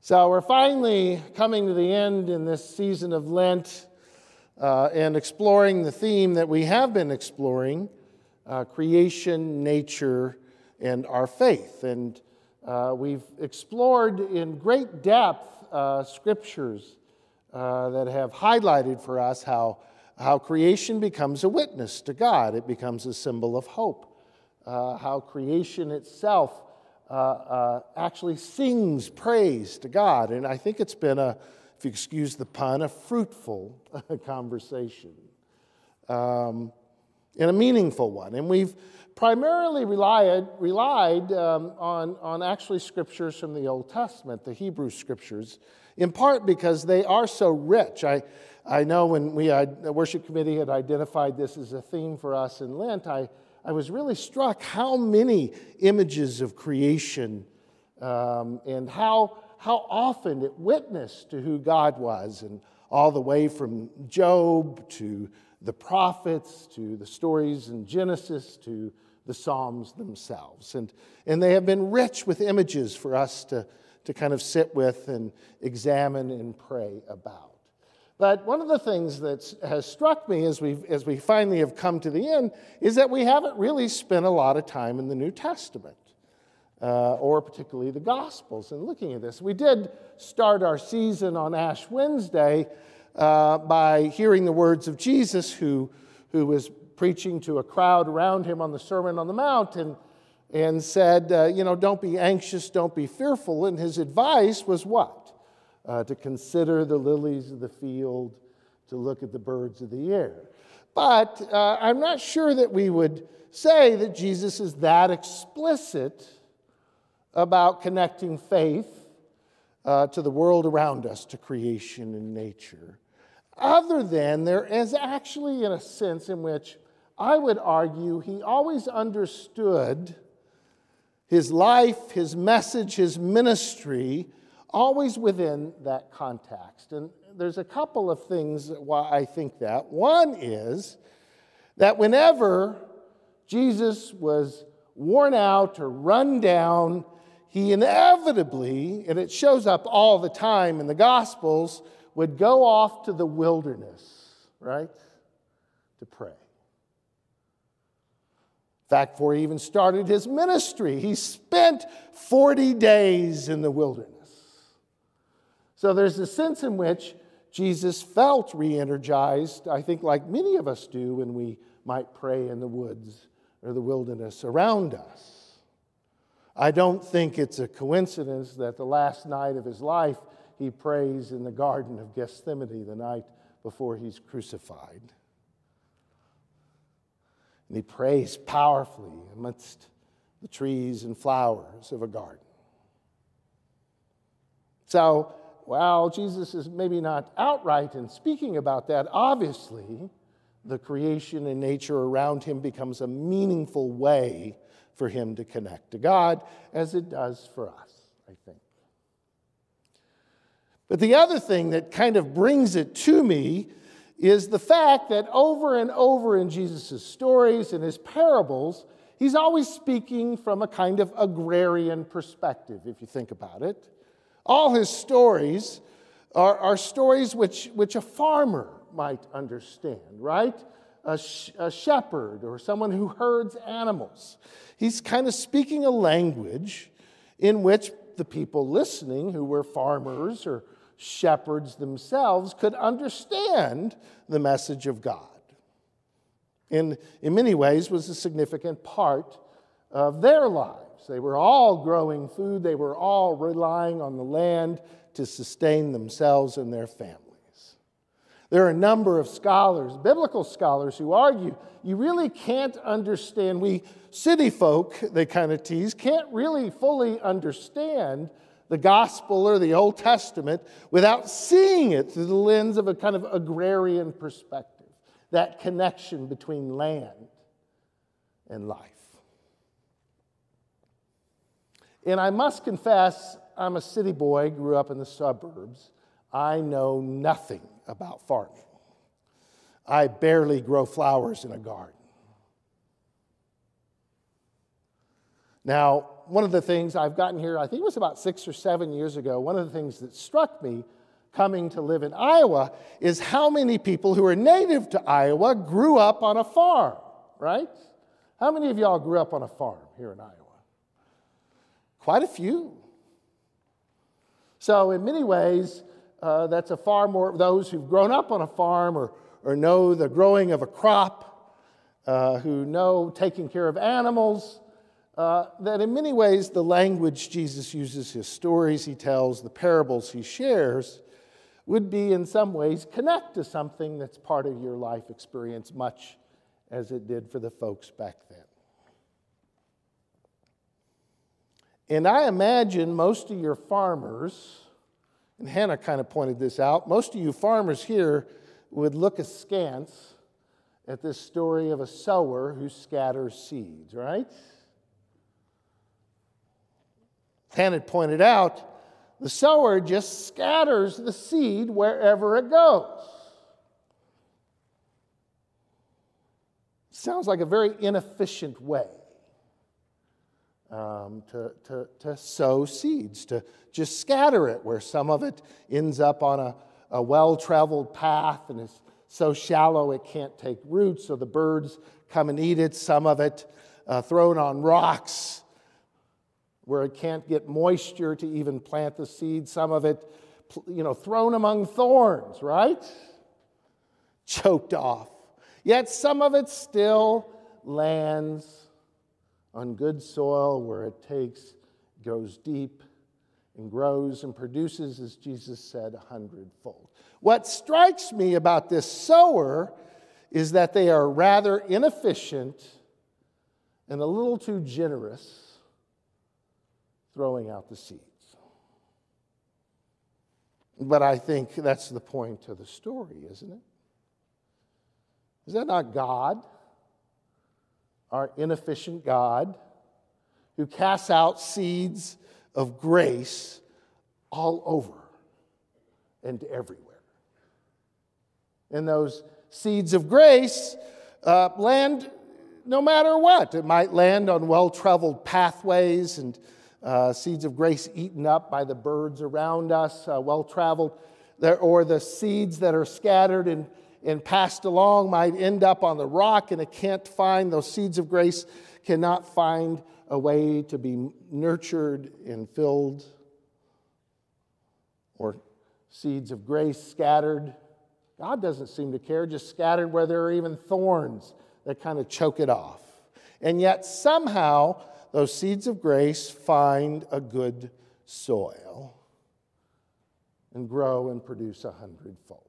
So we're finally coming to the end in this season of Lent and exploring the theme that we have been exploring, creation, nature, and our faith. And we've explored in great depth scriptures that have highlighted for us how creation becomes a witness to God. It becomes a symbol of hope. How creation itself actually sings praise to God. And I think it's been if you excuse the pun, a fruitful conversation and a meaningful one. And we've primarily relied on actually scriptures from the Old Testament, the Hebrew scriptures, in part because they are so rich. I know when the worship committee had identified this as a theme for us in Lent, I was really struck how many images of creation and how often it witnessed to who God was, and all the way from Job to the prophets to the stories in Genesis to the Psalms themselves. And they have been rich with images for us to kind of sit with and examine and pray about. But one of the things that has struck me as we finally have come to the end is that we haven't really spent a lot of time in the New Testament, or particularly the Gospels, and looking at this. We did start our season on Ash Wednesday by hearing the words of Jesus, who was preaching to a crowd around him on the Sermon on the Mount, and said, don't be anxious, don't be fearful. And his advice was what? To consider the lilies of the field, to look at the birds of the air. But I'm not sure that we would say that Jesus is that explicit about connecting faith to the world around us, to creation and nature. Other than there is actually in a sense in which I would argue he always understood his life, his message, his ministry, always within that context. And there's a couple of things why I think that. One is that whenever Jesus was worn out or run down, he inevitably, and it shows up all the time in the Gospels, would go off to the wilderness, right, to pray. In fact, before he even started his ministry, he spent 40 days in the wilderness. So there's a sense in which Jesus felt re-energized, I think like many of us do when we might pray in the woods or the wilderness around us. I don't think it's a coincidence that the last night of his life he prays in the Garden of Gethsemane, the night before he's crucified. And he prays powerfully amidst the trees and flowers of a garden. So, while Jesus is maybe not outright in speaking about that, obviously the creation and nature around him becomes a meaningful way for him to connect to God, as it does for us, I think. But the other thing that kind of brings it to me is the fact that over and over in Jesus' stories and his parables, he's always speaking from a kind of agrarian perspective, if you think about it. All his stories are stories which a farmer might understand, right? A shepherd or someone who herds animals. He's kind of speaking a language in which the people listening, who were farmers or shepherds themselves, could understand the message of God. And in many ways was a significant part of their lives. They were all growing food. They were all relying on the land to sustain themselves and their families. There are a number of scholars, biblical scholars, who argue you really can't understand, we city folk, they kind of tease, can't really fully understand the gospel or the Old Testament without seeing it through the lens of a kind of agrarian perspective, that connection between land and life. And I must confess, I'm a city boy, grew up in the suburbs. I know nothing about farming. I barely grow flowers in a garden. Now, one of the things I've gotten here, I think it was about 6 or 7 years ago, one of the things that struck me coming to live in Iowa is how many people who are native to Iowa grew up on a farm, right? How many of y'all grew up on a farm here in Iowa? Quite a few. So in many ways, that's a far more, those who've grown up on a farm or know the growing of a crop, who know taking care of animals, that in many ways the language Jesus uses, his stories he tells, the parables he shares, would be in some ways connect to something that's part of your life experience, much as it did for the folks back then. And I imagine most of your farmers, and Hannah kind of pointed this out, most of you farmers here would look askance at this story of a sower who scatters seeds, right? Hannah pointed out, the sower just scatters the seed wherever it goes. Sounds like a very inefficient way to sow seeds, to just scatter it, where some of it ends up on a well-traveled path and is so shallow it can't take root, so the birds come and eat it. Some of it thrown on rocks where it can't get moisture to even plant the seed. Some of it, thrown among thorns, right? Choked off. Yet some of it still lands on good soil where it goes deep and grows and produces, as Jesus said, 100-fold. What strikes me about this sower is that they are rather inefficient and a little too generous throwing out the seeds. But I think that's the point of the story, isn't it? Is that not God, our inefficient God, who casts out seeds of grace all over and everywhere? And those seeds of grace land no matter what. It might land on well-traveled pathways and seeds of grace eaten up by the birds around us, well-traveled, or the seeds that are scattered and passed along might end up on the rock, and it can't find, those seeds of grace cannot find a way to be nurtured and filled. Or seeds of grace scattered. God doesn't seem to care, just scattered where there are even thorns that kind of choke it off. And yet somehow those seeds of grace find a good soil and grow and produce 100-fold.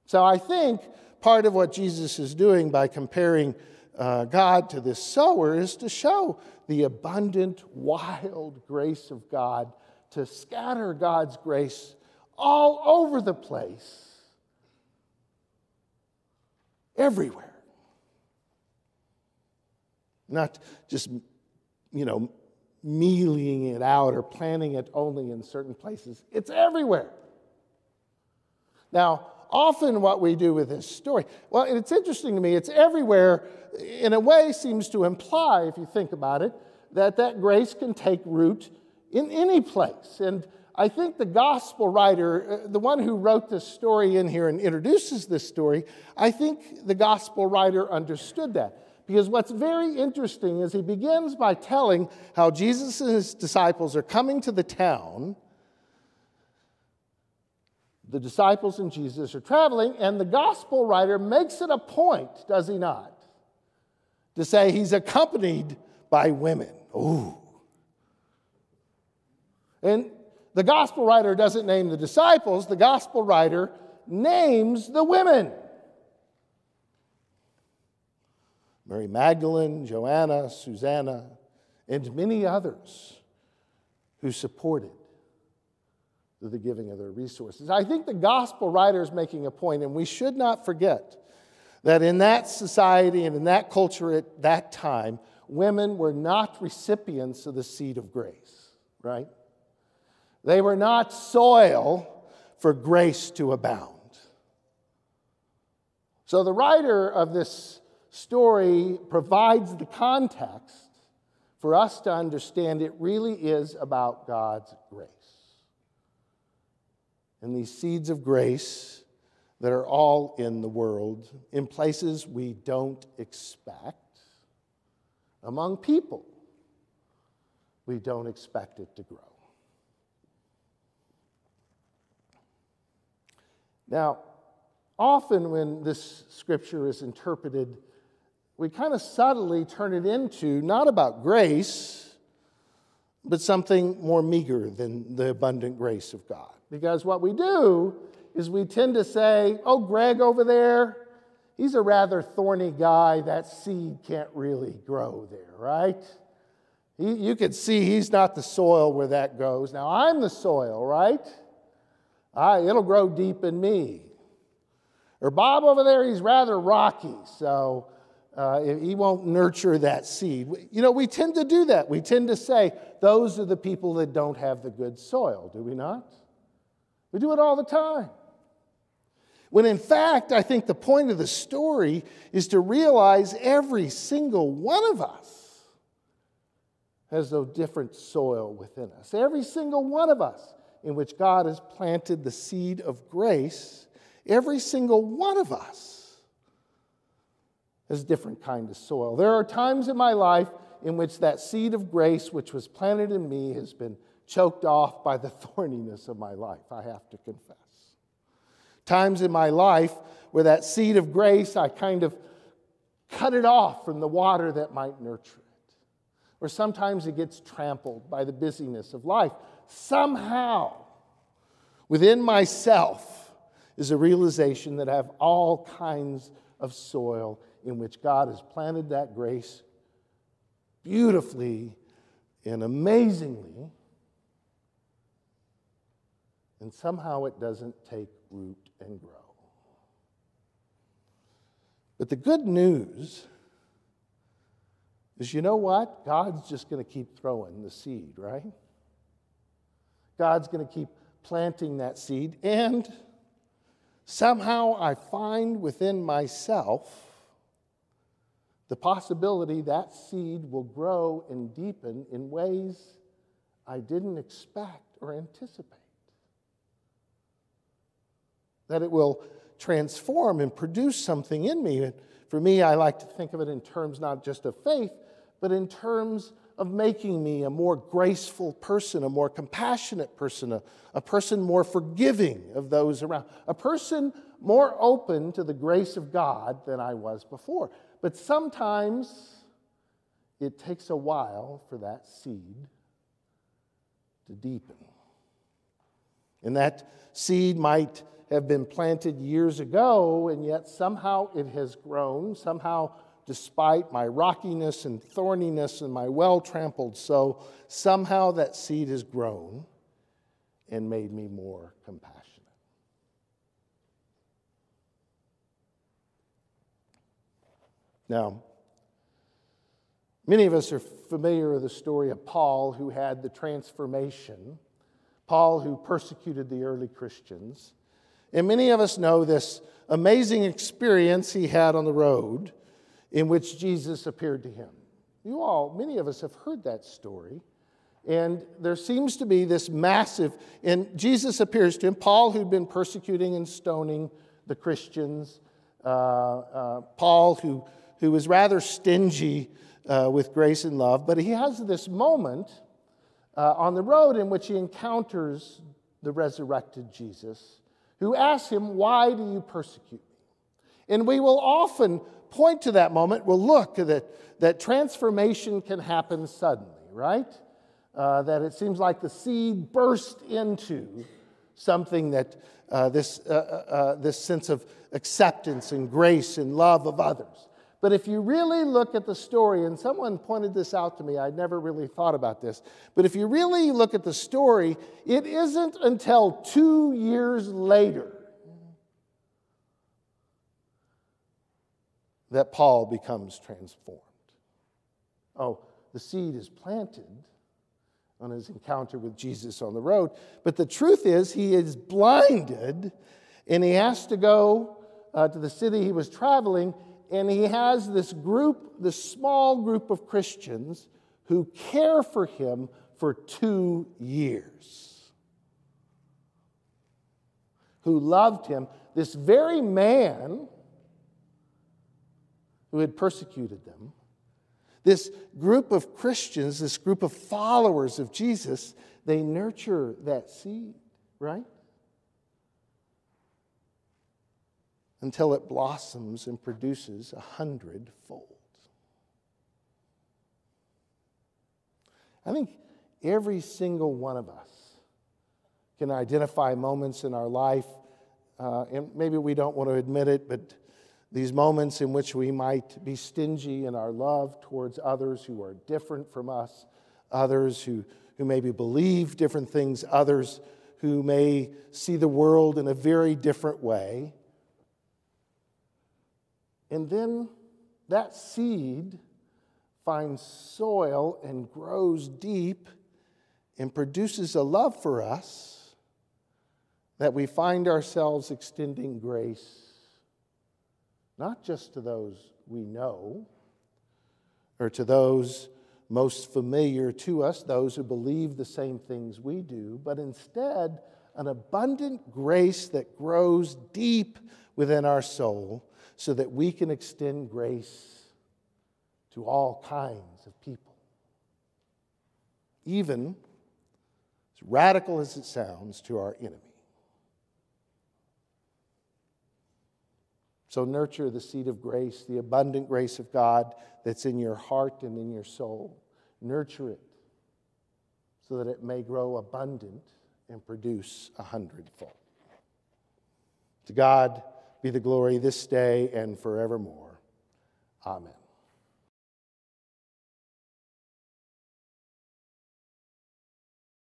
So I think part of what Jesus is doing by comparing God to this sower is to show the abundant, wild grace of God, to scatter God's grace all over the place, everywhere. Not just, mealing it out or planting it only in certain places. It's everywhere. Now, often what we do with this story, well, it's interesting to me, it's everywhere, in a way seems to imply, if you think about it, that grace can take root in any place. And I think the gospel writer, the one who wrote this story in here and introduces this story, I think the gospel writer understood that. Because what's very interesting is he begins by telling how Jesus and his disciples are coming to the town. The disciples and Jesus are traveling, and the gospel writer makes it a point, does he not, to say he's accompanied by women. Ooh. And the gospel writer doesn't name the disciples, the gospel writer names the women. Mary Magdalene, Joanna, Susanna, and many others who supported through the giving of their resources. I think the gospel writer is making a point, and we should not forget that in that society and in that culture at that time, women were not recipients of the seed of grace, right? They were not soil for grace to abound. So the writer of this story provides the context for us to understand it really is about God's grace. And these seeds of grace that are all in the world, in places we don't expect, among people we don't expect it to grow. Now, often when this scripture is interpreted, we kind of subtly turn it into not about grace, but something more meager than the abundant grace of God. Because what we do is we tend to say, oh, Greg over there, he's a rather thorny guy. That seed can't really grow there, right? You can see he's not the soil where that goes. Now, I'm the soil, right? It'll grow deep in me. Or Bob over there, he's rather rocky, so he won't nurture that seed. You know, we tend to do that. We tend to say, those are the people that don't have the good soil, do we not? We do it all the time. When in fact, I think the point of the story is to realize every single one of us has a different soil within us. Every single one of us in which God has planted the seed of grace, every single one of us has a different kind of soil. There are times in my life in which that seed of grace which was planted in me has been choked off by the thorniness of my life, I have to confess. Times in my life where that seed of grace, I kind of cut it off from the water that might nurture it. Or sometimes it gets trampled by the busyness of life. Somehow, within myself is a realization that I have all kinds of soil in which God has planted that grace beautifully and amazingly, and somehow it doesn't take root and grow. But the good news is, you know what? God's just going to keep throwing the seed, right? God's going to keep planting that seed, and somehow I find within myself the possibility that seed will grow and deepen in ways I didn't expect or anticipate. That it will transform and produce something in me. And for me, I like to think of it in terms not just of faith, but in terms of making me a more graceful person, a more compassionate person, a person more forgiving of those around, a person more open to the grace of God than I was before. But sometimes it takes a while for that seed to deepen. And that seed might have been planted years ago, and yet somehow it has grown, somehow despite my rockiness and thorniness and my well-trampled soul, somehow that seed has grown and made me more compassionate. Now, many of us are familiar with the story of Paul, who had the transformation, Paul who persecuted the early Christians. And many of us know this amazing experience he had on the road in which Jesus appeared to him. Many of us have heard that story. And there seems to be this massive, and Jesus appears to him, Paul, who'd been persecuting and stoning the Christians, Paul, who was rather stingy with grace and love, but he has this moment on the road in which he encounters the resurrected Jesus, who asks him, "Why do you persecute me?" And we will often point to that moment. We'll look that transformation can happen suddenly, right? That it seems like the seed burst into something that this sense of acceptance and grace and love of others. But if you really look at the story, and someone pointed this out to me, I'd never really thought about this, but if you really look at the story, it isn't until 2 years later that Paul becomes transformed. Oh, the seed is planted on his encounter with Jesus on the road, but the truth is he is blinded, and he has to go to the city he was traveling, and he has this small group of Christians who care for him for 2 years, who loved him, this very man who had persecuted them. This group of Christians, this group of followers of Jesus, they nurture that seed, right? Until it blossoms and produces 100-fold. I think every single one of us can identify moments in our life, and maybe we don't want to admit it, but these moments in which we might be stingy in our love towards others who are different from us, others who maybe believe different things, others who may see the world in a very different way. And then that seed finds soil and grows deep and produces a love for us that we find ourselves extending grace, not just to those we know or to those most familiar to us, those who believe the same things we do, but instead an abundant grace that grows deep within our soul so that we can extend grace to all kinds of people. Even, as radical as it sounds, to our enemy. So nurture the seed of grace, the abundant grace of God that's in your heart and in your soul. Nurture it so that it may grow abundant and produce 100-fold. To God be the glory this day and forevermore. Amen.